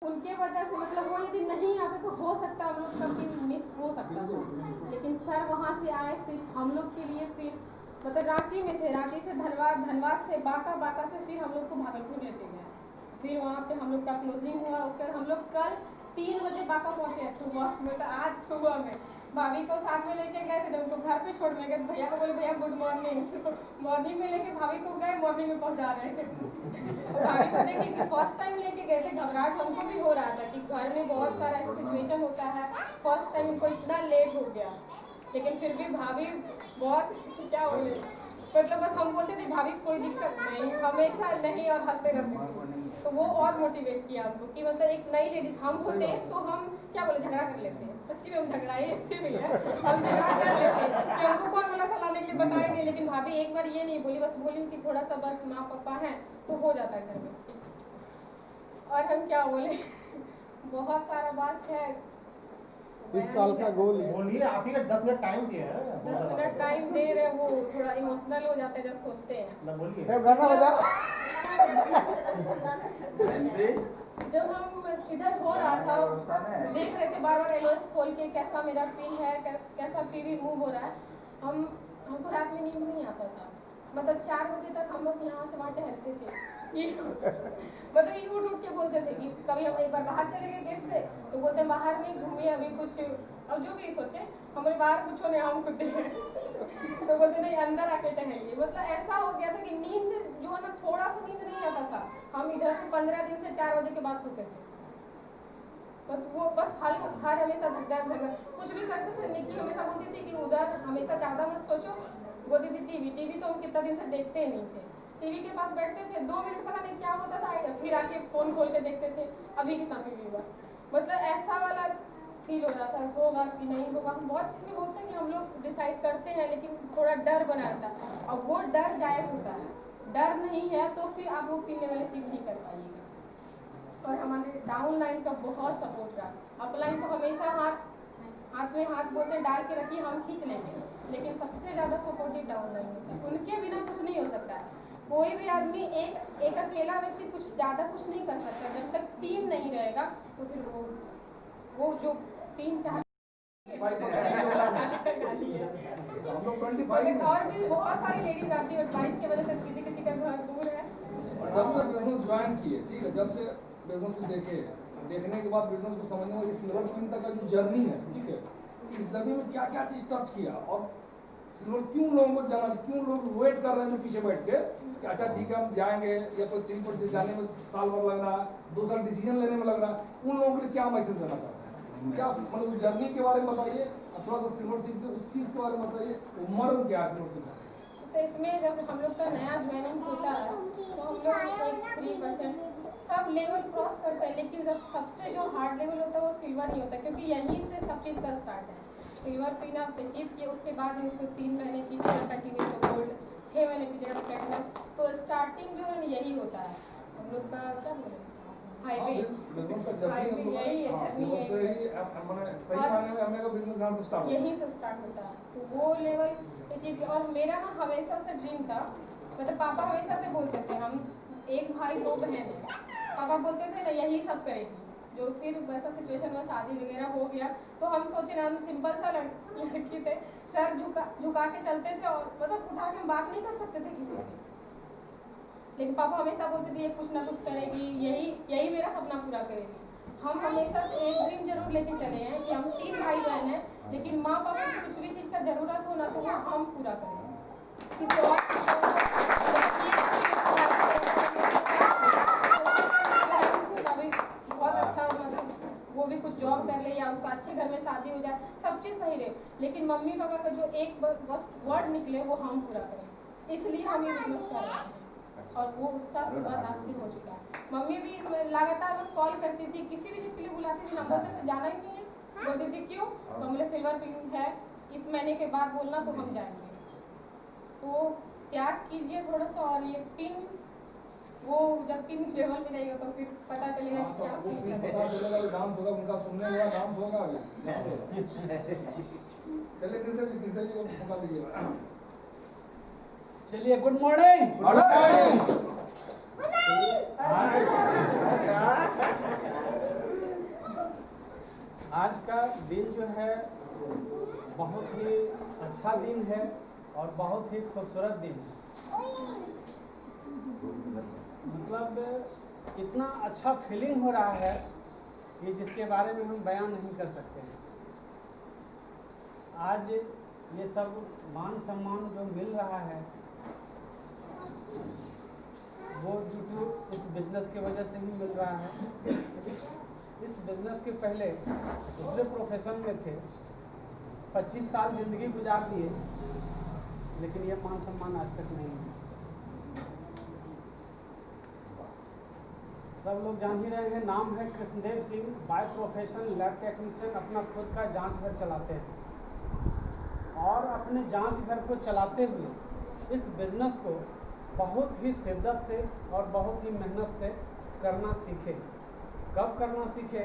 उनके वजह से मतलब वो यदि नहीं आते तो हो सकता हम लोग का पिन मिस हो सकता था, लेकिन सर वहाँ से आए सिर्फ हम लोग के लिए। फिर मतलब रांची में थे, रांची से धनबाद, धनबाद से बांका, बांका से फिर हम लोग को भागलपुर लेके गए। फिर वहाँ पे हम लोग का क्लोजिंग हुआ। उसके बाद हम लोग कल 3 बजे बांका पहुँचे सुबह, मतलब आज सुबह में। भाभी को साथ में लेके गए थे, जब उनको घर पे छोड़ने गए भैया को बोले भैया गुड मॉर्निंग, मॉर्निंग में लेके भाभी को गए, मॉर्निंग में पहुँचा रहे थे। भाभी को देखिए कि फर्स्ट टाइम लेके गए थे, घबराहट हमको भी हो रहा था कि घर में बहुत सारा ऐसा सिचुएशन होता है, फर्स्ट टाइम उनको इतना लेट हो गया। लेकिन फिर भी भाभी बहुत क्या बोले, मतलब बस हम बोलते थे भाभी कोई दिक्कत नहीं, हमेशा नहीं, और हंसते रहते थे। तो वो और मोटिवेट किया हमको कि मतलब एक नई लेडीज हम होते तो हम क्या बोले झगड़ा कर लेते हैं। सच्ची में हम झगड़ाए ऐसे भी है, हम झगड़ा कर लेते हैं कि हमको कौन बोला था लाने के लिए, बताएंगे। लेकिन भाभी एक बार ये नहीं बोली, बस बोली कि थोड़ा सा बस माँ पापा हैं तो हो जाता है घर में। और हम क्या बोले, बहुत सारा बात है। इस साल का गोल बोलिए, आप ही ने 10 मिनट टाइम दिया है। 10 मिनट टाइम दे रहे, वो थोड़ा इमोशनल हो जाते हैं जब सोचते हैं। ना बोलिए। गाना बजा। जब हम इधर हो रहा था, देख रहे थे बार बार एलोस खोल के कैसा मेरा पिन है, कैसा टीवी मूव हो रहा है। हमको रात में नींद नहीं आता था, मतलब 4 बजे तक हम बस यहाँ से वहाँ टहलते थे। मतलब ये उठ के बोलते थे कि कभी हम एक बार बाहर चले गए गेट से तो बोलते बाहर नहीं घूमिए अभी कुछ, और जो भी सोचे हमारे बाहर कुछ होने हम खुद तो बोलते नहीं अंदर आके टहलिए। मतलब ऐसा हो गया था कि नींद जो है ना, थोड़ा सा नींद नहीं आता था। हम इधर से 15 दिन से 4 बजे के बाद सोते थे। बस वो बस हर हमेशा कुछ भी करते थे। निक्की हमेशा बोलती थी कि उधर हमेशा ज़्यादा मत सोचो, बोलती थी टीवी तो हम कितना दिन से देखते ही नहीं थे। टीवी के पास बैठते थे, 2 मिनट पता नहीं क्या होता था, फिर आके फोन खोल के देखते थे अभी कितना टीवी हुआ। मतलब ऐसा वाला फील हो रहा था, होगा कि नहीं होगा। हम बहुत चीज़ में होते हैं कि हम लोग डिसाइड करते हैं, लेकिन थोड़ा डर बना रहता है, और वो डर जायज़ होता है। डर नहीं है तो फिर आप वो पीने वाली चीज़ नहीं कर पाइएगा। और हमारे डाउन लाइन का बहुत सपोर्ट रहा। अपलाइन तो हमेशा हाथ में हाथ बोलते डाल के रखिए, हम खींच लेंगे, लेकिन सबसे ज़्यादा सपोर्टिव डाउन लाइन होता है। उनके बिना कुछ नहीं हो सकता है। कोई भी आदमी एक अकेला व्यक्ति कुछ ज़्यादा कुछ नहीं कर सकता। जब तक टीम नहीं रहेगा तो फिर वो जो टीम चाहती और भी बहुत सारी लेडीज आती है, बारिश की वजह से किसी का घर दूर है। जब से बिजनेस ज्वाइन किए, ठीक है, जब से बिजनेस को देखने के बाद बिजनेस को समझने में सिल्वर क्वीन तक का जो जर्नी है, ठीक है, इस जर्नी में क्या क्या चीज टच किया, और सिल्वर क्यों लोगों को जाना, क्यों लोग वेट कर रहे हैं पीछे बैठ के कि अच्छा ठीक है हम जाएंगे, या कोई 3 पर जाने में साल भर लग रहा है, 2 साल डिसीजन लेने में लग रहा है, उन लोगों के लिए क्या मैसेज देना चाहते हैं? क्या मतलब जर्नी के बारे में बताइए, थोड़ा सा सिल्वर सीखते उस चीज़ के बारे में बताइए, उम्र क्या है सिल्वर सीखना? तो इसमें जब हम लोग का नया ज्वाइनिंग होता है तो हम लोग 3% सब लेवल क्रॉस करते हैं, लेकिन जब सबसे जो हार्ड लेवल होता है वो सिल्वर ही होता है, क्योंकि यहीं से सब चीज़ का स्टार्ट है। सिल्वर पिन आप अचीव किए, उसके बाद उसको 3 महीने की कंटिन्यू तो गोल्ड, 6 महीने की जगह प्लेटिनम, तो स्टार्टिंग जो है यही होता है हम लोग का। क्या बोले, हाईवे यही से स्टार्ट होता है। तो वो लेवल अचीव। और मेरा ना हमेशा से ड्रीम था, मतलब पापा हमेशा से बोलते थे, हम 1 भाई 2 बहन है, पापा बोलते थे ना यही सब करेगी। जो फिर वैसा सिचुएशन में शादी वगैरह हो गया तो हम सोचे ना, हम सिंपल सा लड़की थे, सर झुका के चलते थे, और मतलब उठा के हम बात नहीं कर सकते थे किसी से। लेकिन पापा हमेशा बोलते थे ये कुछ ना कुछ करेगी, यही मेरा सपना पूरा करेगी। हम हमेशा से एक ड्रीम जरूर लेके चले हैं कि हम 3 भाई बहन हैं, लेकिन माँ पापा को कुछ भी चीज़ का ज़रूरत हो ना तो वो हम पूरा करें। किसी और बहुत अच्छा, मतलब वो भी कुछ जॉब कर ले या उसका अच्छे घर में शादी हो जाए, सब चीज़ सही रहे, लेकिन मम्मी पापा का जो एक बस वर्ड निकले वो हम पूरा करें। इसलिए हम ये बिजनेस कर रहे हैं, और वो उसका शुरुआत आज से हो चुका है। मम्मी भी इसमें लगातार बस कॉल करती थी, किसी भी चीज़ के लिए बुलाती थी ना, बोलते थे जाना ही नहीं है, बोलती थी क्यों, तो हमने सिल्वर पिन है, इस महीने के बाद बोलना तो हम जाएंगे। तो त्याग कीजिए थोड़ा सा, और ये पिन वो जब पिन लेवल पे जाएगा तो फिर पता चलेगा कि क्या पता चलेगा, डांस होगा, उनका सुनने वाला डांस होगा अभी। चलिए किस तरीके को मौका दीजिएगा। चलिए गुड मॉर्निंग। आज का दिन जो है बहुत ही अच्छा दिन है और बहुत ही खूबसूरत दिन है। मतलब इतना अच्छा फीलिंग हो रहा है कि जिसके बारे में हम बयान नहीं कर सकते हैं। आज ये सब मान सम्मान जो मिल रहा है वो ड्यू टू इस बिजनेस की वजह से ही मिल रहा है। इस बिजनेस के पहले दूसरे प्रोफेशन में थे, 25 साल ज़िंदगी गुजार दिए, लेकिन ये मान सम्मान आज तक नहीं है। सब लोग जान ही रहे हैं, नाम है Krishnadev Singh, by profession lab technician, अपना खुद का जांच घर चलाते हैं और अपने जांच घर को चलाते हुए इस बिजनेस को बहुत ही शिद्दत से और बहुत ही मेहनत से करना सीखे। कब करना सीखे?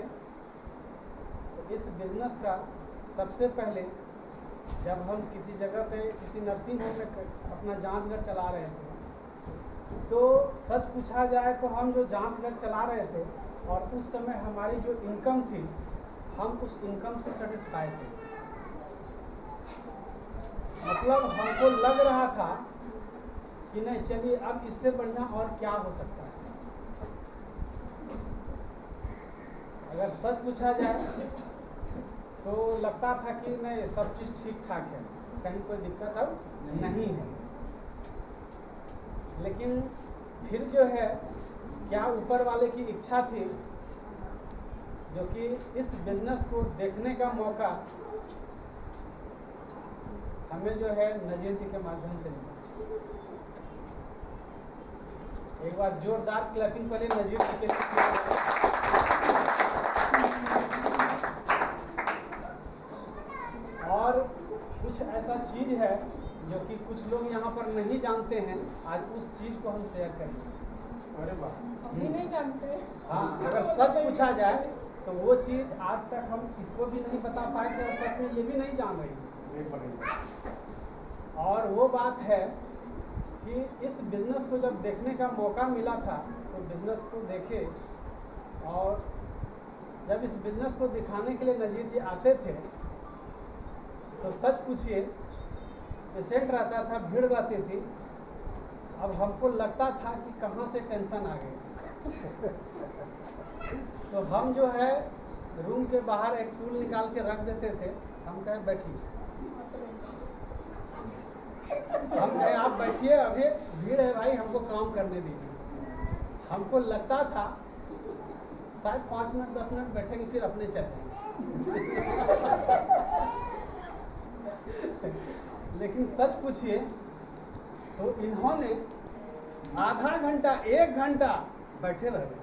तो इस बिजनेस का सबसे पहले जब हम किसी जगह पे किसी नर्सिंग होम में अपना जांच घर चला रहे थे, तो सच पूछा जाए तो हम जो जांच घर चला रहे थे और उस समय हमारी जो इनकम थी, हम उस इनकम से सेटिस्फाई थे। मतलब हमको लग रहा था कि नहीं, चलिए अब इससे बढ़िया और क्या हो सकता है। अगर सच पूछा जाए तो लगता था कि नहीं, सब चीज़ ठीक ठाक है, कहीं कोई दिक्कत अब नहीं है। लेकिन फिर जो है, क्या ऊपर वाले की इच्छा थी जो कि इस बिजनेस को देखने का मौका हमें जो है नजीर जी के माध्यम से मिला। एक बार जोरदार क्लैपिंग पहले नजीर जी के लिए। और कुछ ऐसा चीज़ है जो कि कुछ लोग यहाँ पर नहीं जानते हैं, आज उस चीज़ को हम शेयर करेंगे। अरे वाह, हम भी नहीं जानते। हाँ, अगर सच पूछा जाए तो वो चीज़ आज तक हम इसको भी नहीं बता पाए थे और सच में ये भी नहीं जान रही। एक मिनट। और वो बात है कि इस बिज़नेस को जब देखने का मौका मिला था तो बिज़नेस को देखे, और जब इस बिज़नेस को दिखाने के लिए नजीर जी आते थे तो सच पूछिए, पेशेंट रहता था, भीड़ रहती थी, अब हमको लगता था कि कहाँ से टेंशन आ गई। तो हम जो है रूम के बाहर एक टूल निकाल के रख देते थे, हम कहे बैठिए, हम कहे आप बैठिए, अभी भीड़ है भाई, हमको काम करने दीजिए। हमको लगता था शायद 5 मिनट 10 मिनट बैठेंगे फिर अपने चलेंगे। लेकिन सच पूछिए तो इन्होंने आधा घंटा 1 घंटा बैठे रहे।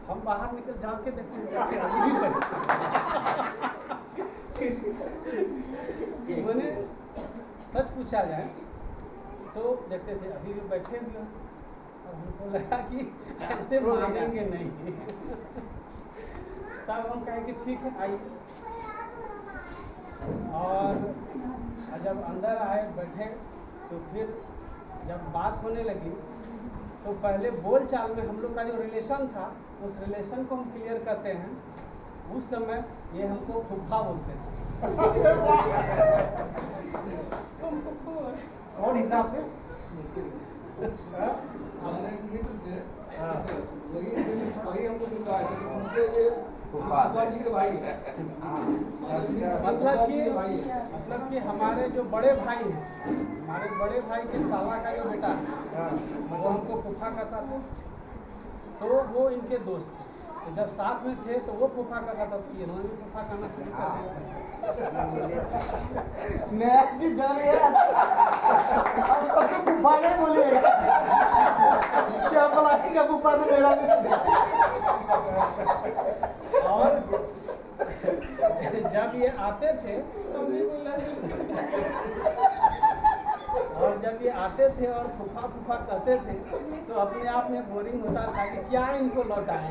हम बाहर निकल झाँक के देखते हैं अभी भी बैठे। मैंने सच पूछा जाए तो देखते थे अभी भी बैठे हुए हैं, और हमको लगा कि ऐसे मानेंगे नहीं। तब हम कहें कि ठीक है आइए, और जब अंदर आए बैठे तो फिर जब बात होने लगी तो पहले बोल चाल में हम लोग का जो रिलेशन था उस रिलेशन को हम क्लियर करते हैं। उस समय ये हमको फूफा बोलते थे। कौन हिसाब से? हमने एक मित्र थे, वही हमको मिलता है, उनके ये फूफा जी के भाई है। मतलब कि हमारे जो बड़े भाई हैं, हमारे बड़े भाई के साला का जो बेटा है वो हमको फूफा कहता था, तो वो इनके दोस्त थे। तो जब साथ में थे तो वो फूफा कहता था, तो इन्होंने भी फूफा कहना शुरू कर दिया। नया चीज जान गया, अब सबको फूफा नहीं बोलिएगा, क्या बुलाएंगे फूफा तो मेरा भी। और जब ये आते थे और जब ये आते थे और फूफा फूफा कहते थे तो अपने आप में बोरिंग होता था कि क्या इनको लौटाएं,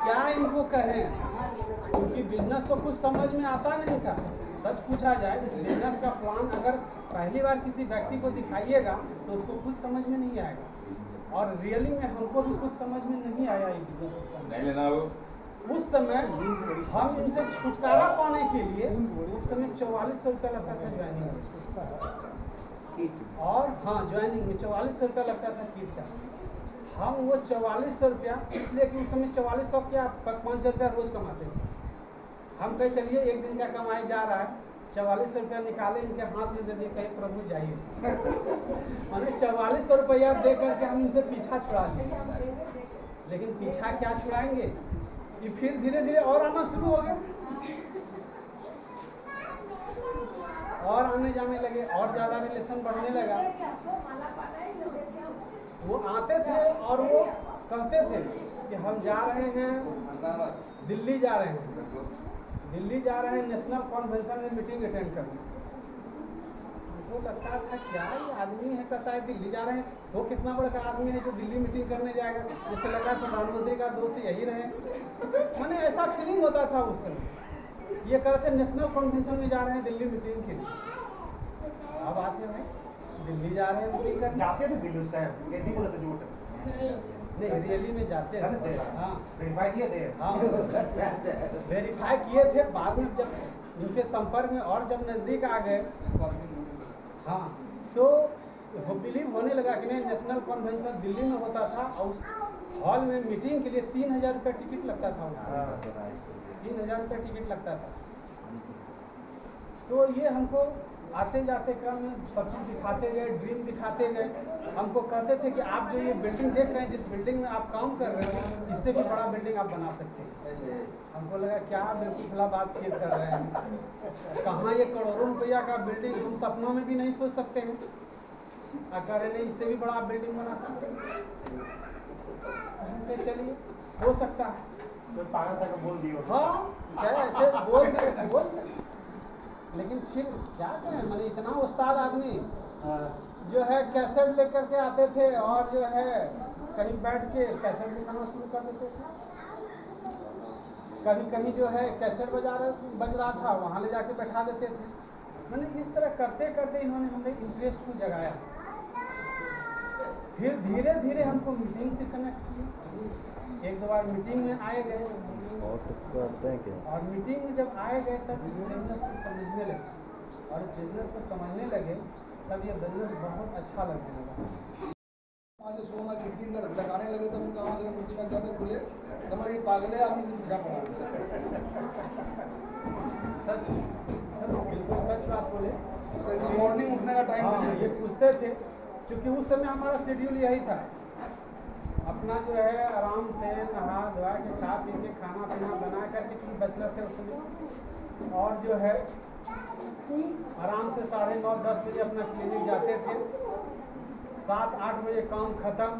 क्या इनको कहें, क्योंकि बिजनेस तो कुछ समझ में आता नहीं था। सच पूछा जाए इस बिजनेस का प्लान अगर पहली बार किसी व्यक्ति को दिखाइएगा तो उसको कुछ समझ में नहीं आएगा, और रियली में हमको भी कुछ समझ में नहीं आया ये बिजनेस। उस समय हम इनसे छुटकारा पाने के लिए उस समय 4400 रुपया लगता था ज्वाइनिंग, और हाँ ज्वाइनिंग में 4400 रुपया लगता था किट का। हम वो 4400 रुपया, इसलिए कि उस समय 4400 क्या 500 रुपया रोज कमाते थे। हम कहे चलिए एक दिन का कमाई जा रहा है, 4400 रुपया निकाले इनके हाथ में दे दिए, कहे प्रभु जाइए। मैंने 4400 रुपया दे करके हम इनसे पीछा छुड़ा लिए, लेकिन पीछा क्या छुड़ाएंगे कि फिर धीरे धीरे और आना शुरू हो गया, और आने जाने लगे, और ज़्यादा रिलेशन बढ़ने लगा। वो आते थे और वो कहते थे कि हम जा रहे हैं दिल्ली, जा रहे हैं दिल्ली, जा रहे हैं नेशनल कॉन्वेंशन में मीटिंग अटेंड करने। उनको लगता था क्या ये आदमी है, कहता है दिल्ली जा रहे हैं, सो कितना बड़ा आदमी है जो दिल्ली मीटिंग करने जाएगा, जैसे लगा प्रधानमंत्री का दोस्त यही रहे। मैंने ऐसा फीलिंग होता था उस समय। ये कहते नेशनल कॉन्वेंशन में जा रहे हैं दिल्ली मीटिंग के लिए। अब आते हैं दिल्ली जा रहे हैं मीटिंग करने। जाते थे दिल्ली उस टाइम, कैसी बोले थे झूठ? नहीं रैली में जाते जाते थे, थे? हाँ वेरीफाई किए थे? हाँ वेरीफाई किए थे। बाद में जब उनके संपर्क में और जब नज़दीक आ गए, हाँ तो बिलीव होने लगा कि नहीं नेशनल कन्वेंशन दिल्ली में होता था, और उस हॉल में मीटिंग के लिए 3000 रुपये टिकट लगता था। उस 3000 रुपये टिकट लगता था। तो ये हमको आते जाते क्रम में सब चीज़ दिखाते गए, ड्रीम दिखाते गए। हमको कहते थे कि आप जो ये बिल्डिंग देख रहे हैं, जिस बिल्डिंग में आप काम कर रहे हैं, इससे भी बड़ा बिल्डिंग आप बना सकते हैं। हमको लगा क्या बिल्कुल खुला बात फिर कर रहे हैं, कहाँ ये करोड़ों रुपया का बिल्डिंग हम सपनों में भी नहीं सोच सकते हैं, और कह रहे नहीं इससे भी बड़ा बिल्डिंग बना सकते हैं। हमने चलिए हो सकता है, कोई पागल था बोल दियो। हाँ क्या ऐसे बोल लेकिन फिर क्या करें, मैंने इतना उस्ताद आदमी जो है कैसेट लेकर के आते थे, और जो है कहीं बैठ के कैसेट दिखाना शुरू कर देते थे। कभी कहीं जो है कैसेट बज रहा था, वहाँ ले जाके बैठा देते थे। मैंने इस तरह करते करते इन्होंने हमें इंटरेस्ट को जगाया। फिर धीरे धीरे हमको मीटिंग से कनेक्ट किया। एक दो बार मीटिंग में आए गए, और मीटिंग में जब आए गए तब इस बिजनेस को समझने लगे, और इस बिजनेस को समझने लगे तब ये बिजनेस बहुत अच्छा लगने लगा। आज सोना खिड़की लगाने लगे तो उनका हमारे मुझे जाने खुले तो हमारे पागल है, आपने से पीछा पड़ा। सच बिल्कुल सच बात बोले। मॉर्निंग उठने का टाइम हाँ ये पूछते थे, क्योंकि उस समय हमारा शेड्यूल यही था, अपना जो है आराम से नहा धोआ के खा पी के खाना पीना बना करके, क्योंकि बैचलर थे उस समय, और जो है आराम से 9:30-10 बजे अपना क्लिनिक जाते थे, 7-8 बजे काम ख़त्म,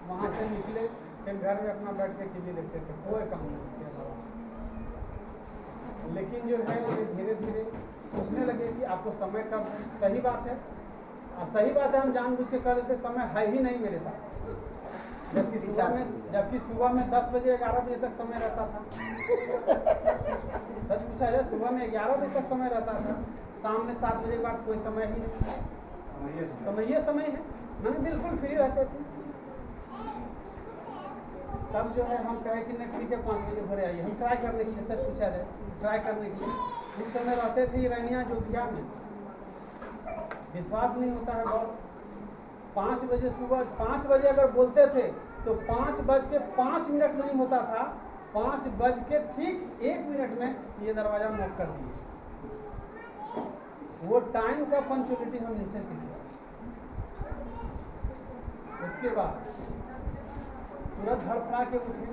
वहाँ से निकले, फिर घर में अपना बैठ के टीवी देखते थे, कोई काम नहीं उसके अलावा। लेकिन जो है ये धीरे धीरे सोचने लगे कि आपको समय कब, सही बात है, और सही बात है हम जानबूझ के कर देते, समय है ही नहीं मेरे पास। जबकि सुबह में 10 बजे 11 बजे तक समय रहता था। सच पूछा जाए सुबह में 11 बजे तक समय रहता था, शाम में 7 बजे के बाद कोई समय ही नहीं। समय है, मैंने बिल्कुल फ्री रहते थे। तब जो है हम कहे कि नहीं ठीक है 5 बजे भरे आइए, हम ट्राई करने के लिए, सच पूछा जाए ट्राई करने के लिए। उस समय रहते थे रैनिया जोधिया में, विश्वास नहीं होता है बॉस, 5 बजे सुबह 5 बजे अगर बोलते थे तो 5:05 नहीं होता था, 5:01 में ये दरवाज़ा नॉक कर दिए। वो टाइम का पंक्चुअलिटी हम इनसे सीखे। उसके बाद तुरंत धड़फड़ा के उठे,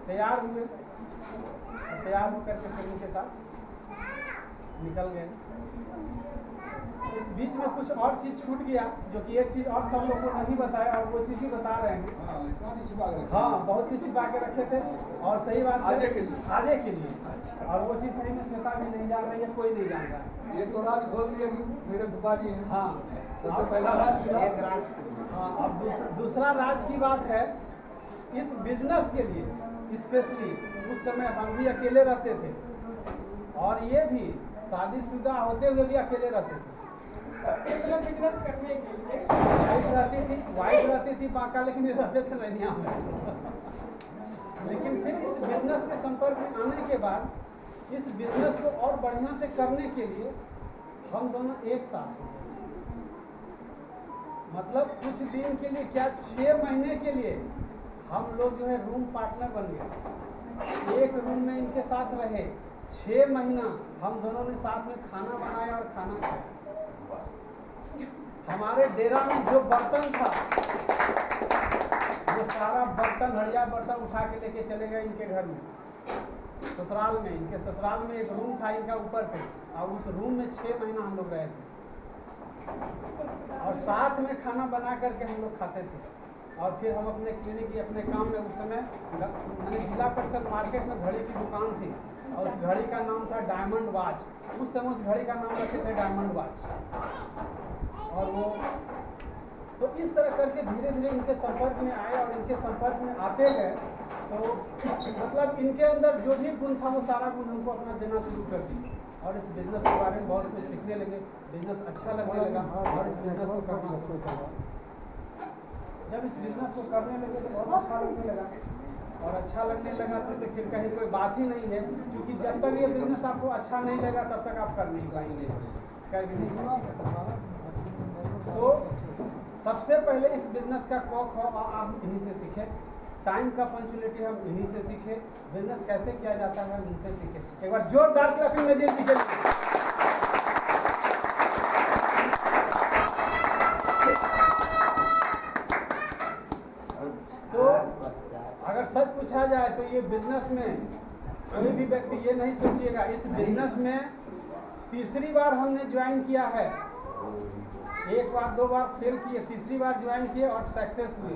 तैयार हुए, और तैयार होकर के फिर उनके साथ निकल गए। इस बीच में कुछ और चीज़ छूट गया, जो कि एक चीज़ और सब लोग को नहीं बताया, और वो चीज़ ही बता रहे हैं। हाँ बहुत चीज़ छिपा के रखे थे, और सही बात है आजे के लिए, और वो चीज़ सही में श्वेता भी नहीं जान रही है, कोई नहीं जान रहा है। ये तो राज खोल दिया कि मेरे फूफा जी हैं। हाँ सबसे पहला राज एक राज। हाँ अब दूसरा राज की बात है, इस बिजनेस के लिए स्पेशली उस समय हम भी अकेले रहते थे, और ये भी शादीशुदा होते हुए भी अकेले रहते थे। बिजनेस करने के लिए वाइफ रहती थी बांका, लेकिन ये रहते थे रैनिया में। लेकिन फिर इस बिजनेस के संपर्क में आने के बाद इस बिजनेस को और बढ़िया से करने के लिए हम दोनों एक साथ हो गए। मतलब कुछ दिन के लिए क्या 6 महीने के लिए हम लोग जो है रूम पार्टनर बन गए। एक रूम में इनके साथ रहे 6 महीना, हम दोनों ने साथ में खाना बनाया और खाना खाया। हमारे डेरा में जो बर्तन था वो सारा बर्तन हड़िया बर्तन उठा के लेके चले गए इनके घर में, ससुराल में। इनके ससुराल में एक रूम था इनका ऊपर पे, और उस रूम में 6 महीना हम लोग रहे थे और साथ में खाना बना करके हम लोग खाते थे। और फिर हम अपने क्लिनिक की अपने काम में उस समय मैंने जिला परिषद मार्केट में घड़ी की दुकान थी और उस घड़ी का नाम था डायमंड वॉच। उस समय उस घड़ी का नाम रखे थे डायमंड वॉच। और वो तो इस तरह करके धीरे धीरे इनके संपर्क में आए और इनके संपर्क में आते गए तो मतलब इनके अंदर जो भी गुण था वो सारा गुण हमको अपना देना शुरू कर दिया और इस बिजनेस के बारे में बहुत कुछ सीखने लगे। बिजनेस अच्छा लगने लगा और इस बिजनेस को करना शुरू कर दिया। जब इस बिजनेस को करने लगे तो बहुत अच्छा लगने लगा और अच्छा लगने लगा तो फिर कहीं कोई बात ही नहीं है, क्योंकि जब तक ये बिजनेस आपको अच्छा नहीं लगा तब तक आप कर नहीं पाएंगे, कर भी नहीं पाएंगे। तो सबसे पहले इस बिजनेस का कौख हो आप इन्हीं से सीखे, टाइम का पंचुअलिटी हम इन्हीं से सीखे, बिजनेस कैसे किया जाता है हम इनसे सीखे। एक बार जोरदार क्लैपिंग नजीर जी के लिए। तो अगर सच पूछा जाए तो ये बिजनेस में कोई भी व्यक्ति ये नहीं सोचिएगा, इस बिजनेस में तीसरी बार हमने ज्वाइन किया है। एक बार 2 बार फेल किए, तीसरी बार ज्वाइन किए और सक्सेस हुए।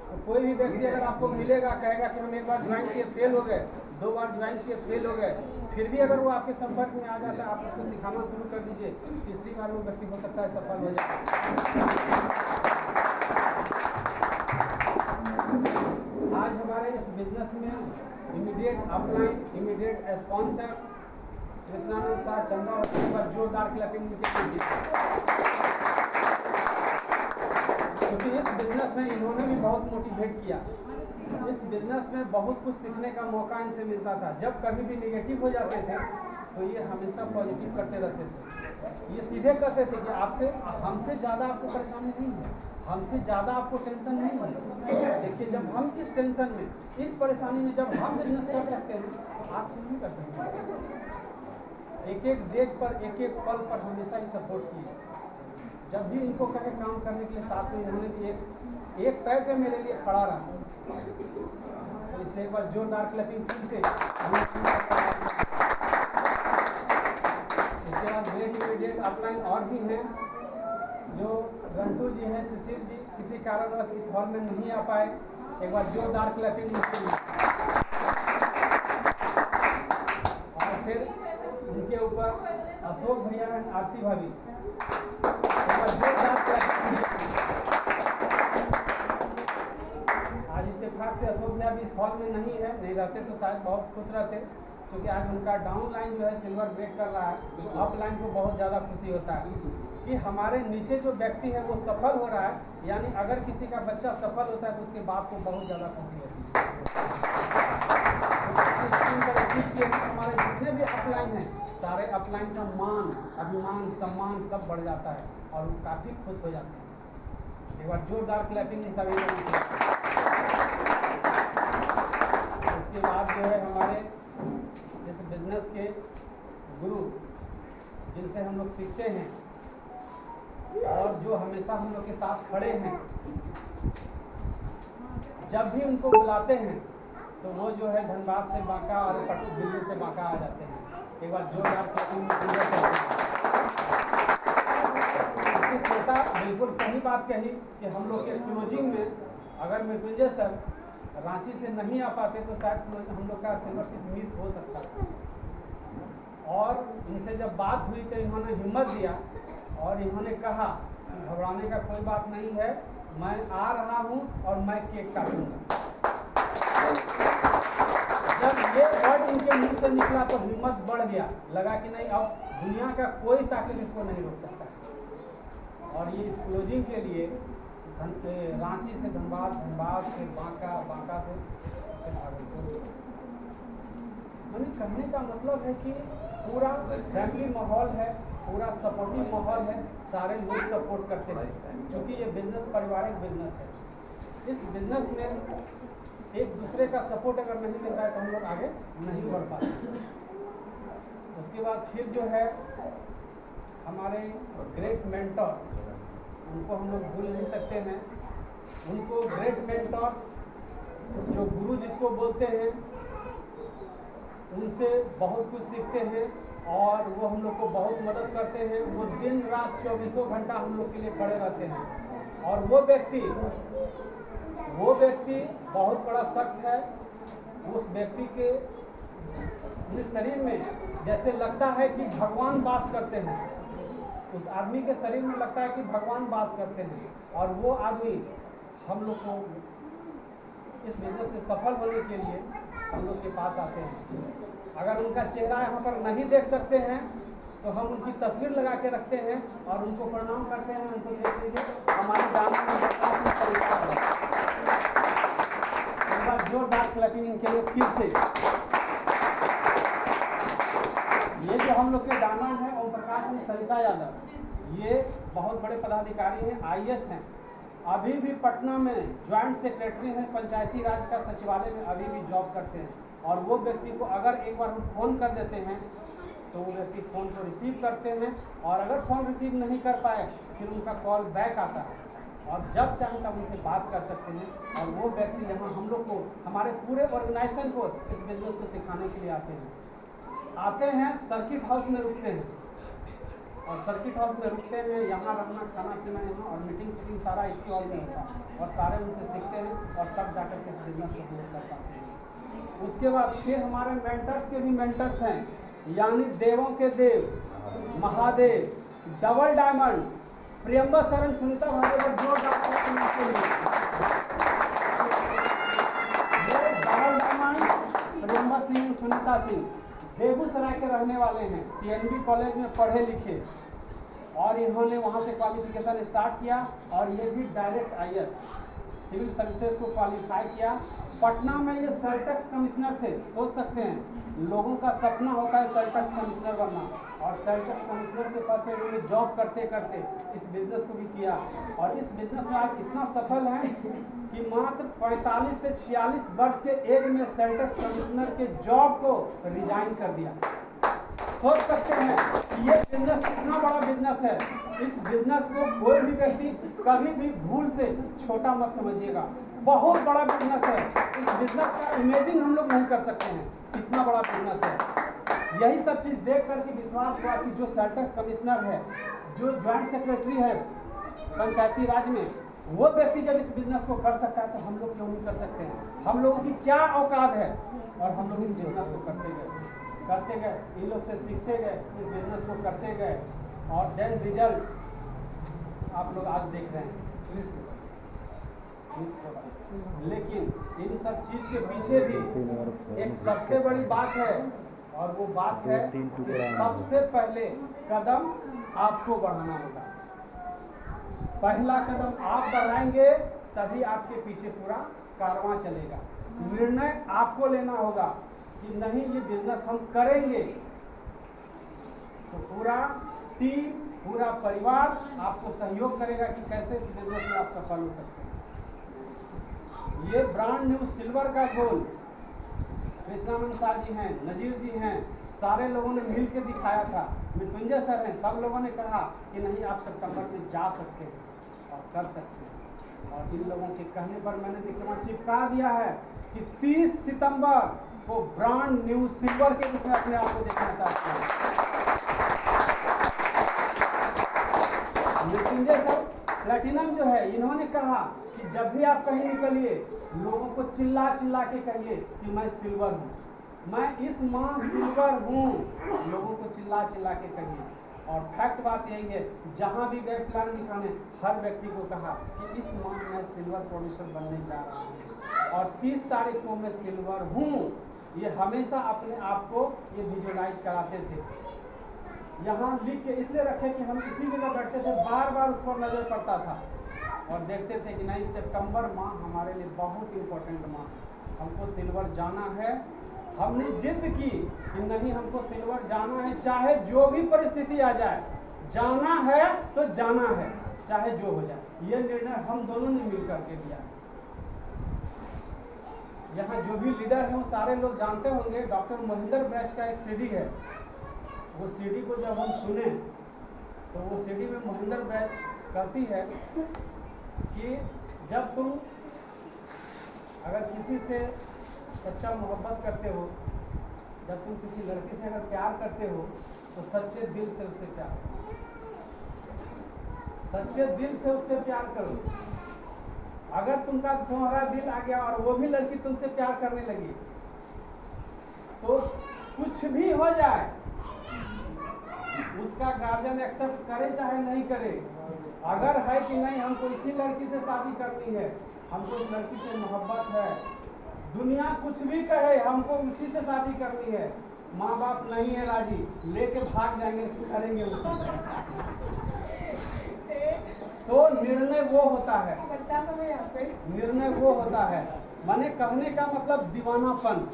तो कोई भी व्यक्ति अगर आपको मिलेगा कहेगा कि हम एक बार ज्वाइन किए फेल हो गए, 2 बार ज्वाइन किए फेल हो गए, फिर भी अगर वो आपके संपर्क में आ जाता है आप उसको सिखाना शुरू कर दीजिए, तीसरी बार वो व्यक्ति हो सकता है सफल हो जाए। आज हमारे इस बिजनेस में immediate upline, immediate sponsor Krishnanand Shah Chandravati पर जोरदार क्लैपिंग के लिए, क्योंकि इस बिजनेस में इन्होंने भी बहुत मोटिवेट किया। इस बिजनेस में बहुत कुछ सीखने का मौका इनसे मिलता था। जब कभी भी नेगेटिव हो जाते थे तो ये हमेशा पॉजिटिव करते रहते थे। ये सीधे कहते थे कि आपसे हमसे ज़्यादा आपको परेशानी नहीं है, हमसे ज़्यादा आपको टेंशन नहीं है। देखिए जब हम इस टेंशन में, इस परेशानी में जब हम बिजनेस कर सकते हैं तो आप क्यों नहीं कर सकते। एक एक डेट पर, एक एक पल पर हमेशा ही सपोर्ट किए। जब भी इनको कहे काम करने के लिए साथ में इन्होंने भी एक पैर पे मेरे लिए खड़ा रहा। तो इसलिए एक बार जोरदार क्लैपिंग फिर से। इसके बाद ग्रेट इमीडिएट अपलाइन और भी हैं जो रंटू जी हैं, सुशील जी किसी कारणवश इस हॉल में नहीं आ पाए। एक बार जोरदार क्लैपिंग उनके लिए। और फिर इनके ऊपर अशोक भैया एंड आरती भाभी, आज इत्तेफाक से अशोक भैया भी इस हॉल में नहीं है, नहीं रहते तो शायद बहुत खुश रहते, क्योंकि आज उनका डाउन लाइन जो है सिल्वर ब्रेक कर रहा है, तो अप लाइन को बहुत ज़्यादा खुशी होता है कि हमारे नीचे जो व्यक्ति है वो सफल हो रहा है। यानी अगर किसी का बच्चा सफल होता है तो उसके बाप को बहुत ज़्यादा खुशी होती है। हमारे जितने भी अपलाइन हैं सारे अपलाइन का मान, अभिमान, सम्मान सब बढ़ जाता है और वो काफ़ी खुश हो जाते हैं। एक बार जोरदार क्लैपिंग सभी लोगों को। इसके बाद जो है हमारे इस बिजनेस के गुरु जिनसे हम लोग सीखते हैं और जो हमेशा हम लोग के साथ खड़े हैं, जब भी उनको बुलाते हैं तो वो जो है धनबाद से बांका और दिल्ली से बांका आ जाते हैं। एक बार जोरदार क्लैपिंग श्वेता बिल्कुल सही बात कही कि हम लोग के क्लोजिंग में अगर मृत्युंजय सर रांची से नहीं आ पाते तो शायद हम लोग का सिल्वर सीट मिस हो सकता था। और इनसे जब बात हुई तो इन्होंने हिम्मत दिया और इन्होंने कहा घबराने का कोई बात नहीं है, मैं आ रहा हूँ और मैं केक काटूंगा। जब ये वर्ड इनके मुंह से निकला तो हिम्मत बढ़ गया, लगा कि नहीं अब दुनिया का कोई ताकत इसको नहीं रोक सकता। और ये इस क्लोजिंग के लिए रांची से धनबाद, धनबाद से बांका, बांका से भागलपुर। यानी कहने का मतलब है कि पूरा फैमिली माहौल है, पूरा सपोर्टिव माहौल है, सारे लोग सपोर्ट करते हैं क्योंकि ये बिजनेस पारिवारिक बिजनेस है। इस बिजनेस में एक दूसरे का सपोर्ट अगर नहीं मिल रहा है तो हम लोग आगे नहीं बढ़ पाते। उसके बाद फिर जो है हमारे ग्रेट मेंटर्स, उनको हम लोग भूल नहीं सकते हैं। उनको ग्रेट मेंटर्स, जो गुरु जिसको बोलते हैं, उनसे बहुत कुछ सीखते हैं और वो हम लोग को बहुत मदद करते हैं। वो दिन रात 24 घंटा हम लोग के लिए खड़े रहते हैं। और वो व्यक्ति बहुत बड़ा शख्स है। उस व्यक्ति के शरीर में जैसे लगता है कि भगवान वास करते हैं। उस आदमी के शरीर में लगता है कि भगवान वास करते हैं। और वो आदमी हम लोग को इस बिजनेस में सफल होने के लिए हम लोग के पास आते हैं। अगर उनका चेहरा यहाँ पर नहीं देख सकते हैं तो हम उनकी तस्वीर लगा के रखते हैं और उनको प्रणाम करते हैं। उनको देख लीजिए, हमारे गाँव में तरीका है। एक बार जोरदार क्लैपिंग इनके लिए फिर से। ये जो हम लोग के डायमंड है ओम प्रकाश एवं सरिता यादव, ये बहुत बड़े पदाधिकारी हैं, IAS हैं। अभी भी पटना में ज्वाइंट सेक्रेटरी हैं, पंचायती राज का सचिवालय में अभी भी जॉब करते हैं। और वो व्यक्ति को अगर एक बार हम फ़ोन कर देते हैं तो वो व्यक्ति फ़ोन को रिसीव करते हैं और अगर फ़ोन रिसीव नहीं कर पाए फिर उनका कॉल बैक आता है और जब चाहें तब उनसे बात कर सकते हैं। और वो व्यक्ति यहाँ हम लोग को, हमारे पूरे ऑर्गेनाइजेशन को इस बिजनेस को सिखाने के लिए आते हैं। सर्किट हाउस में रुकते हैं और सर्किट हाउस में रुकते हैं। यहाँ रहना, खाना पीना यहाँ और मीटिंग सीटिंग सारा इसी हॉल में होता है और सारे उनसे सीखते हैं और तब जाकर के इस बिजनेस को पूरा कर पाते हैं। उसके बाद फिर हमारे मेंटर्स के भी मेंटर्स हैं, यानी देवों के देव महादेव, डबल डायमंड, प्रियंबा शरण, सुनीता भागवत, जोरदार डबल डायमंड प्रियंबा सिंह, सुनीता सिंह बेगूसराय के रहने वाले हैं। TNB कॉलेज में पढ़े लिखे और इन्होंने वहाँ से क्वालिफिकेशन स्टार्ट किया और ये भी डायरेक्ट IAS सिविल सर्विसेज को क्वालिफाई किया। पटना में ये सेल टैक्स कमिश्नर थे। सोच सकते हैं, लोगों का सपना होता है सेल टैक्स कमिश्नर बनना और सेल टैक्स कमिश्नर के पद पे उन्होंने जॉब करते करते इस बिजनेस को भी किया। और इस बिजनेस में आज इतना सफल है कि मात्र 45 से 46 वर्ष के एज में सेल टैक्स कमिश्नर के जॉब को रिजाइन कर दिया। सोच सकते हैं कि ये बिजनेस कितना बड़ा बिजनेस है। इस बिजनेस को कोई भी व्यक्ति कभी भी भूल से छोटा मत समझिएगा, बहुत बड़ा बिजनेस है। इस बिजनेस का इमेजिन हम लोग नहीं कर सकते हैं, इतना बड़ा बिजनेस है। यही सब चीज़ देख करके विश्वास हुआ कि जो सेल टैक्स कमिश्नर है, जो ज्वाइंट सेक्रेटरी है पंचायती राज में, वो व्यक्ति जब इस बिजनेस को कर सकता है तो हम लोग क्यों नहीं कर सकते हैं। हम लोगों की क्या औकात है। और हम लोग इस बिजनेस को करते गए, इन लोग से सीखते गए, इस बिजनेस को करते गए और देन रिजल्ट आप लोग आज देख रहे हैं। लेकिन इन सब चीज़ के पीछे भी एक सबसे बड़ी बात है और वो बात है कि सबसे पहले कदम आपको बढ़ाना होगा। पहला कदम आप बढ़ाएंगे तभी आपके पीछे पूरा कारवां चलेगा। निर्णय आपको लेना होगा कि नहीं ये बिजनेस हम करेंगे, तो पूरा टीम, पूरा परिवार आपको सहयोग करेगा कि कैसे इस बिजनेस में आप सफल हो सकते हैं। ये ब्रांड न्यू सिल्वर का गोल कृष्णा अनुसार जी हैं, नजीर जी हैं, सारे लोगों ने मिल के दिखाया था। मृत्युंजय सर हैं, सब लोगों ने कहा कि नहीं आप सितंबर में जा सकते हैं और कर सकते हैं। और इन लोगों के कहने पर मैंने डिप्लोमा चिपका दिया है कि 30 सितंबर को ब्रांड न्यू सिल्वर के रूप में अपने आप को देखना चाहते हैं। मृत्युंजय सर प्लैटिनम जो है, इन्होंने कहा कि जब भी आप कहीं निकलिए लोगों को चिल्ला चिल्ला के कहिए कि मैं सिल्वर हूँ, मैं इस माह सिल्वर हूँ, लोगों को चिल्ला चिल्ला के कहिए। और फैक्ट बात यही है, जहाँ भी गए प्लान दिखाने हर व्यक्ति को कहा कि इस माह मैं सिल्वर प्रोड्यूसर बनने जा रहा हूँ और 30 तारीख को मैं सिल्वर हूँ। ये हमेशा अपने आप को ये विजुअलाइज कराते थे। यहाँ लिख के इसलिए रखे कि हम इसी जगह बैठते थे, बार बार उस पर नज़र पड़ता था और देखते थे कि नहीं सितंबर माह हमारे लिए बहुत इम्पोर्टेंट माह, हमको सिल्वर जाना है। हमने जिद की कि नहीं हमको सिल्वर जाना है, चाहे जो भी परिस्थिति आ जाए, जाना है तो जाना है, चाहे जो हो जाए। ये निर्णय हम दोनों ने मिल करके लिया। यहाँ जो भी लीडर हैं वो सारे लोग जानते होंगे। डॉक्टर महेंद्र बैच का एक सीडी है, वो सीडी को जब हम सुने तो वो सीडी में महेंद्र बैच कहती है कि जब तुम अगर किसी से सच्चा मोहब्बत करते हो, जब तुम किसी लड़की से अगर प्यार करते हो तो सच्चे दिल से उससे प्यार करो, सच्चे दिल से उससे प्यार करो। अगर तुम्हारा दिल आ गया और वो भी लड़की तुमसे प्यार करने लगी तो कुछ भी हो जाए, उसका गार्जियन एक्सेप्ट करे चाहे नहीं करे, अगर है कि नहीं हमको इसी लड़की से शादी करनी है, हमको इस लड़की से मोहब्बत है, दुनिया कुछ भी कहे हमको उसी से शादी करनी है, माँ बाप नहीं है राजी, लेके भाग जाएंगे, करेंगे उसी से। तो निर्णय वो होता है, बच्चा सब है यहाँ पे। निर्णय वो होता है। माने कहने का मतलब दीवानापन।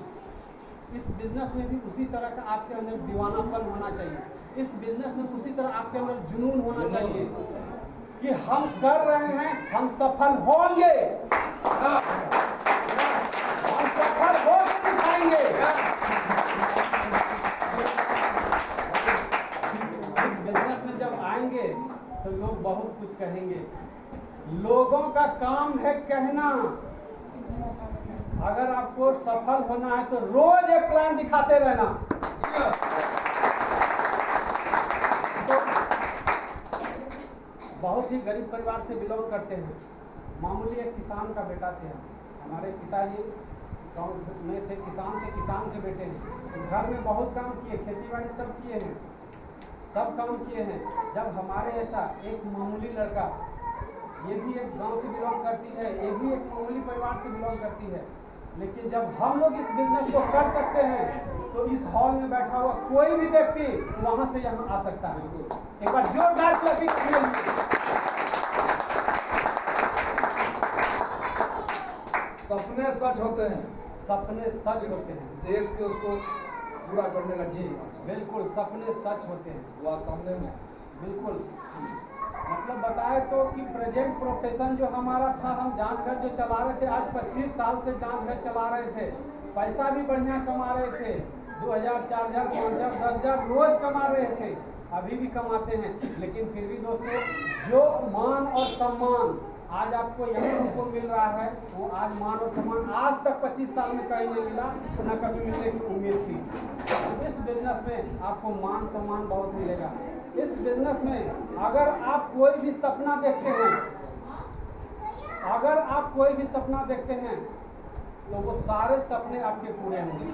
इस बिजनेस में भी उसी तरह का आपके अंदर दीवानापन होना चाहिए। इस बिजनेस में उसी तरह आपके अंदर जुनून होना चाहिए कि हम कर रहे हैं, हम सफल होंगे, हम सफल होकर दिखाएंगे। इस बिजनेस में जब आएंगे तो लोग बहुत कुछ कहेंगे। लोगों का काम है कहना। अगर आपको सफल होना है तो रोज एक प्लान दिखाते रहना। तो बहुत ही गरीब परिवार से बिलोंग करते हैं, मामूली एक किसान का बेटा थे। हमारे पिताजी गाँव में थे, किसान के बेटे हैं। घर में बहुत काम किए, खेती बाड़ी सब किए हैं, सब काम किए हैं। जब हमारे ऐसा एक मामूली लड़का, ये भी एक गांव से बिलोंग करती है, ये भी एक मामूली परिवार से बिलोंग करती है, लेकिन जब हम लोग इस बिजनेस को कर सकते हैं तो इस हॉल में बैठा हुआ कोई भी व्यक्ति वहां से यहाँ आ सकता है। एक बार जोरदार क्लैपिंग कीजिए। सपने सच होते हैं, सपने सच होते हैं, देख के उसको पूरा करने का जी। बिल्कुल सपने सच होते हैं, वो सामने में बिल्कुल। मतलब बताए तो कि प्रेजेंट प्रोफेशन जो हमारा था, हम जांच घर जो चला रहे थे, आज 25 साल से जांच घर चला रहे थे, पैसा भी बढ़िया कमा रहे थे, 2000, 4000, 5000, 10,000 रोज कमा रहे थे, अभी भी कमाते हैं। लेकिन फिर भी दोस्तों, जो मान और सम्मान आज आपको यहाँ हमको मिल रहा है, वो आज मान और सम्मान आज तक 25 साल में कहीं नहीं मिला, न कभी मिलने की उम्मीद थी। इस बिजनेस में आपको मान सम्मान बहुत मिलेगा। इस बिजनेस में अगर आप कोई भी सपना देखते हैं, अगर आप कोई भी सपना देखते हैं तो वो सारे सपने आपके पूरे होंगे।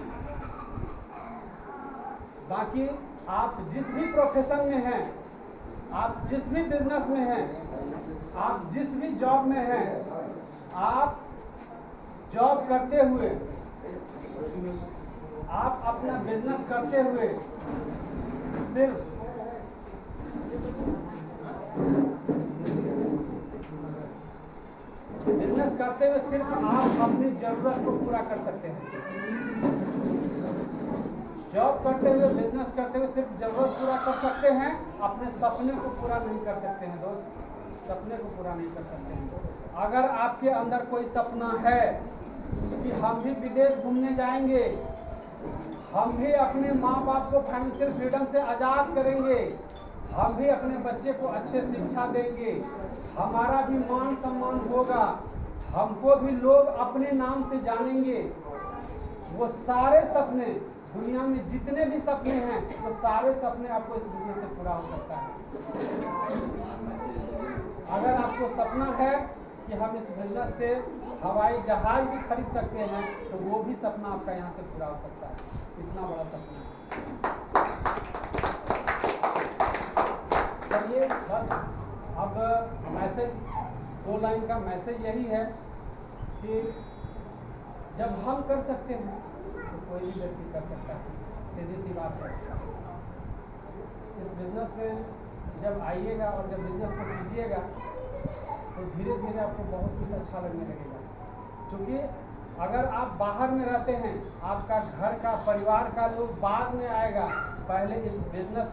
बाकी आप जिस भी प्रोफेशन में हैं, आप जिस भी बिजनेस में हैं, आप जिस भी जॉब में हैं, आप जॉब करते हुए, आप अपना बिजनेस करते हुए सिर्फ बिजनेस करते हुए सिर्फ आप अपनी जरूरत को पूरा कर सकते हैं। जॉब करते हुए, बिजनेस करते हुए सिर्फ जरूरत पूरा कर सकते हैं, अपने सपने को पूरा नहीं कर सकते हैं दोस्त, सपने को पूरा नहीं कर सकते हैं। अगर आपके अंदर कोई सपना है कि हम भी विदेश घूमने जाएंगे, हम भी अपने माँ बाप को फाइनेंशियल फ्रीडम से आज़ाद करेंगे, हम भी अपने बच्चे को अच्छे शिक्षा देंगे, हमारा भी मान सम्मान होगा, हमको भी लोग अपने नाम से जानेंगे, वो सारे सपने, दुनिया में जितने भी सपने हैं, वो सारे सपने आपको इस बिजनेस से पूरा हो सकता है। अगर आपको सपना है कि हम इस बिजनेस से हवाई जहाज भी खरीद सकते हैं, तो वो भी सपना आपका यहाँ से पूरा हो सकता है। इतना बड़ा सपना। चलिए बस अब मैसेज, 2 लाइन का मैसेज यही है कि जब हम कर सकते हैं तो कोई भी व्यक्ति कर सकता है, सीधी सी बात है। इस बिजनेस में जब आइएगा और जब बिजनेस को कीजिएगा तो धीरे धीरे कुछ अच्छा लगने लगेगा। क्योंकि अगर आप बाहर में रहते हैं, आपका घर का परिवार का लोग बाद में आएगा, पहले इस बिजनेस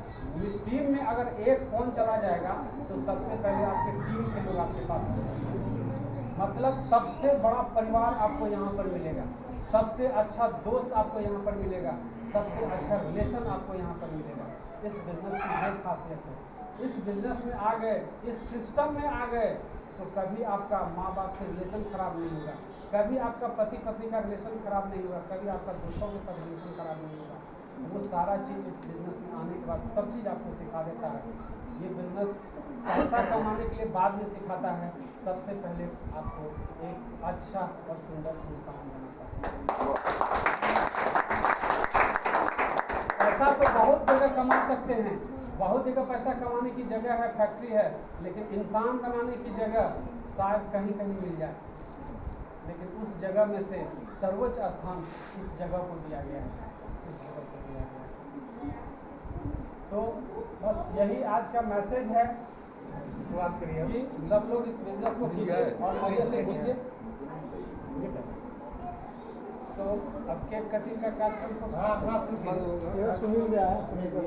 टीम में अगर एक फ़ोन चला जाएगा तो सबसे पहले आपके टीम के लोग आपके पास आएंगे। मतलब सबसे बड़ा परिवार आपको यहाँ पर मिलेगा, सबसे अच्छा दोस्त आपको यहाँ पर मिलेगा, सबसे अच्छा रिलेशन आपको यहाँ पर मिलेगा। इस बिज़नेस की ये खासियत है। इस बिज़नेस में आ गए, इस सिस्टम में आ गए तो कभी आपका माँ बाप से रिलेशन ख़राब नहीं होगा, कभी आपका पति पत्नी का रिलेशन ख़राब नहीं होगा, कभी आपका दोस्तों के साथ रिलेशन ख़राब नहीं होगा। वो सारा चीज़ इस बिज़नेस में आने के बाद सब चीज़ आपको सिखा देता है। ये बिज़नेस पैसा कमाने के लिए बाद में सिखाता है, सबसे पहले आपको एक अच्छा और सुंदर इंसान बनाता है। पैसा तो बहुत जगह कमा सकते हैं, बहुत जगह पैसा कमाने की जगह है, फैक्ट्री है, लेकिन इंसान बनाने की जगह शायद कहीं कहीं मिल जाए, लेकिन उस जगह में से सर्वोच्च स्थान इस जगह को दिया गया है, इस जगह को दिया गया है। तो बस यही आज का मैसेज है शुरुआत करिए कि सब लोग इस बिजनेस को कीजिए और मजे से कीजिए। तो अब केक कटिंग का कार्यक्रम हाँ हाँ सुनील भी आया, सुनील